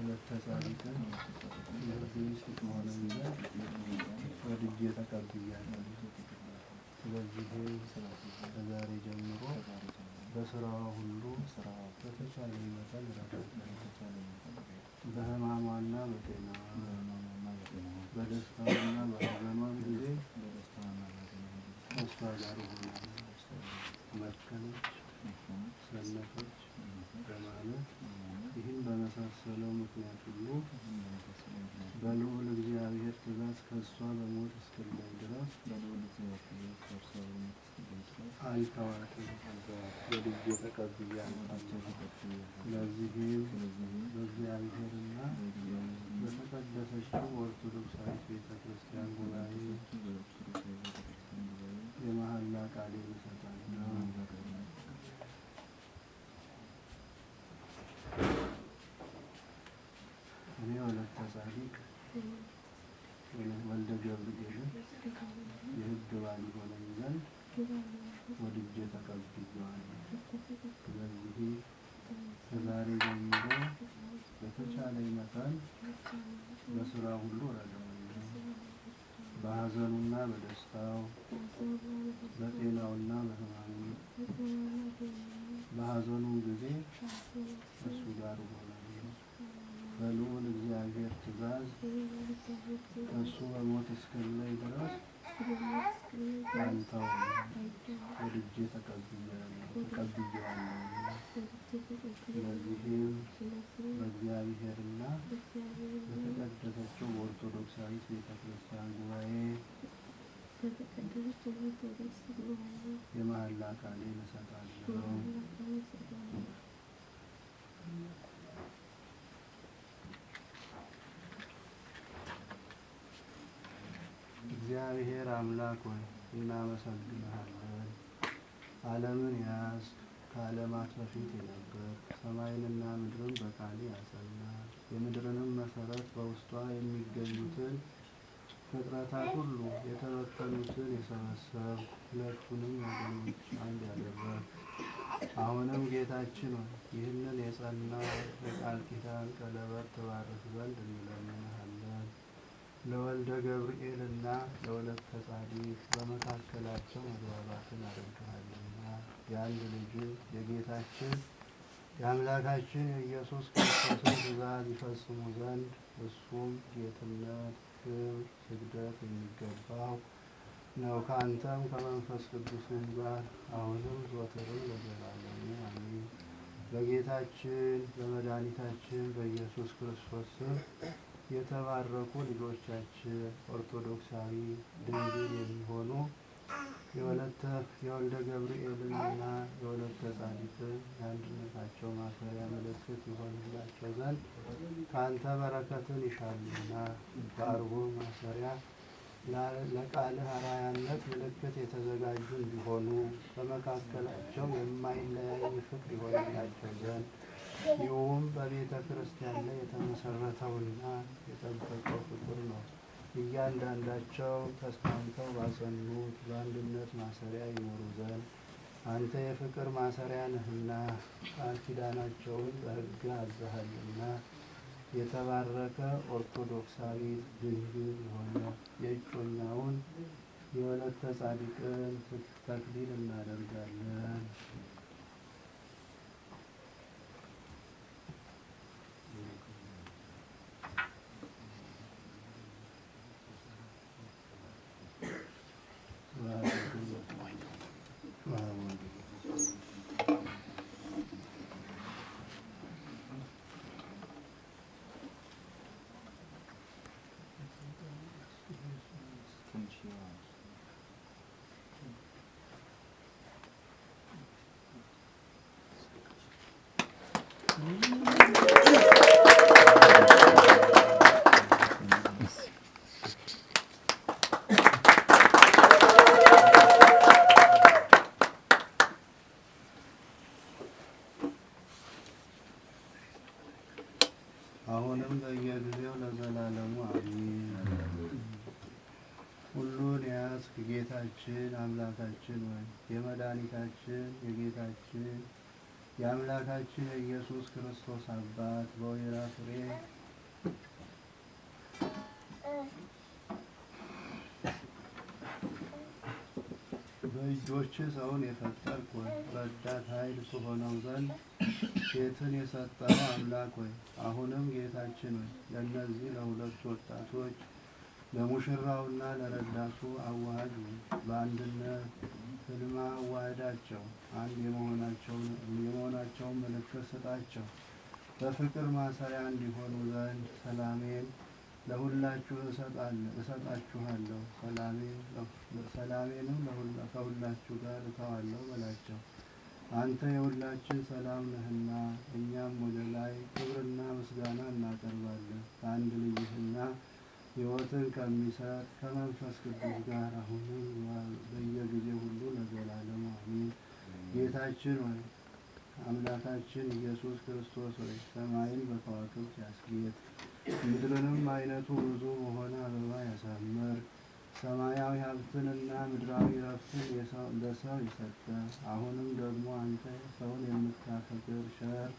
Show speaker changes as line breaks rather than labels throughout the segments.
ሁለት ጻድቃን ለዚህ ስትሆነኝ ወድጄ ተቀብያለሁ። ስለዚህ ከዛሬ ጀምሮ በስራዋ ሁሉ በተቻለኝ መጠን እረዳታለሁ። በሕማሟና በጤናዋ በደስታዋና በሐዘኗም ጊዜ ከእሷ ጋር እሆናለሁ። መከነች፣ ሰነፈች በማለት ይህን በመሳሰለው ምክንያት ሁሉ በልዑል እግዚአብሔር ትእዛዝ ከእሷ በሞት እስክለይ ድረስ አልተዋትም፣ ወድጄ ተቀብያታለሁ። ስለዚህም በእግዚአብሔርና በተቀደሰችው ኦርቶዶክሳዊት ቤተ ክርስቲያን ጉባኤ የመሐላ ቃሌን እሰጣለሁ። እኔ ወለተ ጻድቅ ወልደ ገብርኤልን የሕግ ባል ይሆነኝ ዘንድ ወድጄ ተቀብዬዋለሁ። ስለዚህ ከዛሬ ጀምሮ በተቻለኝ መጠን በስራ ሁሉ እረዳዋለሁ። በሐዘኑና በደስታው፣ በጤናውና በሕማሙ፣ በሐዘኑ ጊዜ እሱ ጋር እሆናለሁ። በልዑል እግዚአብሔር ትእዛዝ እሱ በሞት እስክለይ ድረስ አንተው ወድጄ ተቀብዬዋለሁ። ስለዚህም በእግዚአብሔርና በተቀደሰችው ኦርቶዶክሳዊት ቤተ ክርስቲያን ጉባኤ የመሐላ ቃሌን እሰጣለሁ። እግዚአብሔር አምላክ ሆይ እናመሰግንሃለን። ዓለምን ያዝክ፣ ከዓለማት በፊት የነበርክ፣ ሰማይንና ምድርን በቃል ያጸና፣ የምድርንም መሰረት በውስጧ የሚገኙትን ፍጥረታት ሁሉ የተበተኑትን የሰበሰብክ፣ ሁለቱንም ወገኖች አንድ ያደረግክ፣ አሁንም ጌታችን ሆይ ይህንን የጸና የቃል ኪዳን ቀለበት ትባርክ ዘንድ እንለምንሃለን። ለወልደ ገብርኤልና ለወለተ ጻድቅ በመካከላቸው መግባባትን አድርገሃልና የአንድ ልጅ የጌታችን የአምላካችን የኢየሱስ ክርስቶስን ትእዛዝ ይፈጽሙ ዘንድ እሱም ጌትነት፣ ክብር፣ ስግደት የሚገባው ነው። ከአንተም ከመንፈስ ቅዱስም ጋር አሁንም ዘወትርም ለዘላለሙ አሜን። በጌታችን በመድኃኒታችን በኢየሱስ ክርስቶስ ስም የተባረኩ ልጆቻችን ኦርቶዶክሳዊ ድንግል የሚሆኑ የወልደ ገብርኤልንና የወለተ ጻድቅን የአንድነታቸው ማሰሪያ ምልክት ይሆንላቸው ዘንድ ከአንተ በረከትን ይሻሉና በአርጎ ማሰሪያ ለቃልህ አርአያነት ምልክት የተዘጋጁ እንዲሆኑ በመካከላቸው የማይለያይ ፍቅር ይሆንላቸው ዘንድ ይህም በቤተ ክርስቲያን ላይ የተመሰረተውና የጠበቀው ፍቅር ነው። እያንዳንዳቸው ተስማምተው ባጸኑት በአንድነት ማሰሪያ ይኖሩ ዘንድ አንተ የፍቅር ማሰሪያ ነህና ቃል ኪዳናቸውን በሕግ አዘሃልና የተባረከ ኦርቶዶክሳዊ ድንግል የሆነ የእጮኛውን የወለተ ጻድቅን ተክሊል እናደርጋለን። አሁንም በየጊዜው ለዘላለሙ አሜን። ሁሉን ያዝክ ጌታችን አምላካችን ሆይ የመድኃኒታችን የጌታችን የአምላካችን የኢየሱስ ክርስቶስ አባት በወይራ ፍሬ በእጆች ሰውን የፈጠርክ ሆይ ረዳት ኃይል ትሆነው ዘንድ ሴትን የሰጠኸው አምላክ ሆይ አሁንም ጌታችን ሆይ ለእነዚህ ለሁለቱ ወጣቶች ለሙሽራውና ለረዳቱ አዋሃድ በአንድነት ህልማ አዋህዳቸው አንድ የመሆናቸውን ምልክት ስጣቸው። በፍቅር ማሰሪያ እንዲሆኑ ዘንድ ሰላሜን ለሁላችሁ እሰጣችኋለሁ፣ ሰላሜንም ከሁላችሁ ጋር እተዋለሁ በላቸው። አንተ የሁላችን ሰላም ነህና እኛም ወደ ላይ ክብርና ምስጋና እናቀርባለን ከአንድ ልጅህና ሕይወትን ከሚሰጥ ከመንፈስ ቅዱስ ጋር አሁንም በየጊዜ ሁሉ ለዘላለሙ አሜን። ጌታችን ሆይ አምላካችን ኢየሱስ ክርስቶስ ሆይ ሰማይን በከዋክብት ያስጌጥ ምድርንም አይነቱ ብዙ በሆነ አበባ ያሳምር ሰማያዊ ሀብትንና ምድራዊ ረፍትን ለሰው የሰጠ አሁንም ደግሞ አንተ ሰውን የምታፈቅር ቸር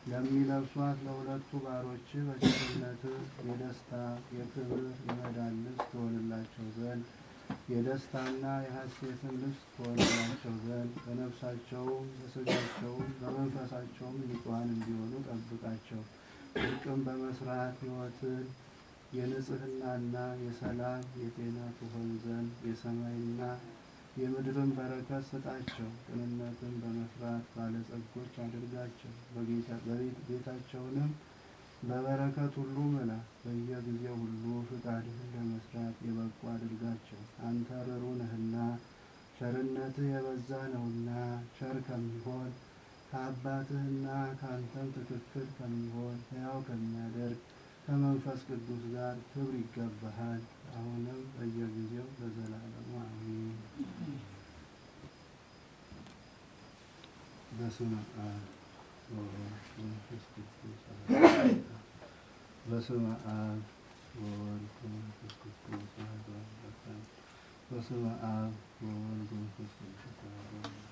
ለሚለብሷት ለሁለቱ ባሮች በቸርነት የደስታ የክብር የመዳን ልብስ ትሆንላቸው ዘንድ የደስታና የሐሴትን ልብስ ትሆንላቸው ዘንድ በነፍሳቸውም በሥጋቸውም በመንፈሳቸውም ንጹሐን እንዲሆኑ ጠብቃቸው። ጽድቅን በመስራት ሕይወትን የንጽህናና የሰላም የጤና ትሆን ዘንድ የሰማይና የምድርን በረከት ስጣቸው። ቅንነትን በመስራት ባለጸጎች አድርጋቸው። ቤታቸውንም በበረከት ሁሉ ምላ። በየጊዜው ሁሉ ፍቃድህን ለመስራት የበቁ አድርጋቸው። አንተ ርኅሩህ ነህና ቸርነትህ የበዛ ነውና ቸር ከሚሆን ከአባትህና ከአንተም ትክክል ከሚሆን ሕያው ከሚያደርግ ከመንፈስ ቅዱስ ጋር ክብር ይገባሃል አሁንም በየጊዜው ለዘላለሙ አሜን። በስመ አብ ወወልድ ወመንፈስ ቅዱስ በስመ አብ ወወልድ ወመንፈስ ቅዱስ አሐዱ አምላክ በስመ አብ ወወልድ ወመንፈስ ቅዱስ አሐዱ አምላክ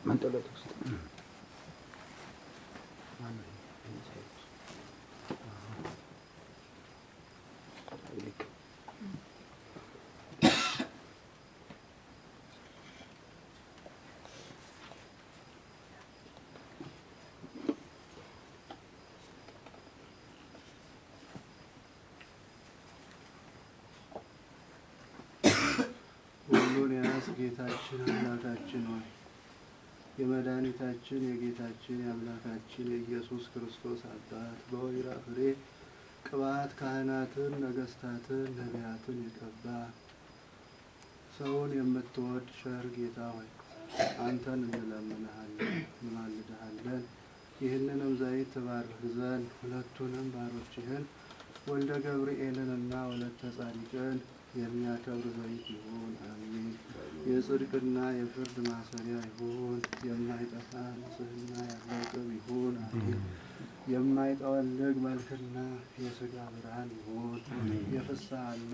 መንጠለጥ ውስጥ
ሁሉን የያዝ ጌታችን አምላካችን ሆይ የመድኃኒታችን የጌታችን የአምላካችን የኢየሱስ ክርስቶስ አባት በወይራ ፍሬ ቅባት ካህናትን ነገሥታትን ነቢያትን የቀባ ሰውን የምትወድ ቸር ጌታ ሆይ አንተን እንለምንሃለን እንማልድሃለን። ይህንንም ዘይት ትባርክ ዘንድ ሁለቱንም ባሮችህን ወልደ ገብርኤልንና ወለተ ጻድቅን የሚያከብር ዘይት ይሁን። አሜን። የጽድቅና የፍርድ ማሰሪያ ይሁን። የማይጠፋ ንጽሕና ያለው ቅብ ይሁን። አሜን። የማይጠወልግ መልክና የሥጋ ብርሃን ይሁን። የፍስሐና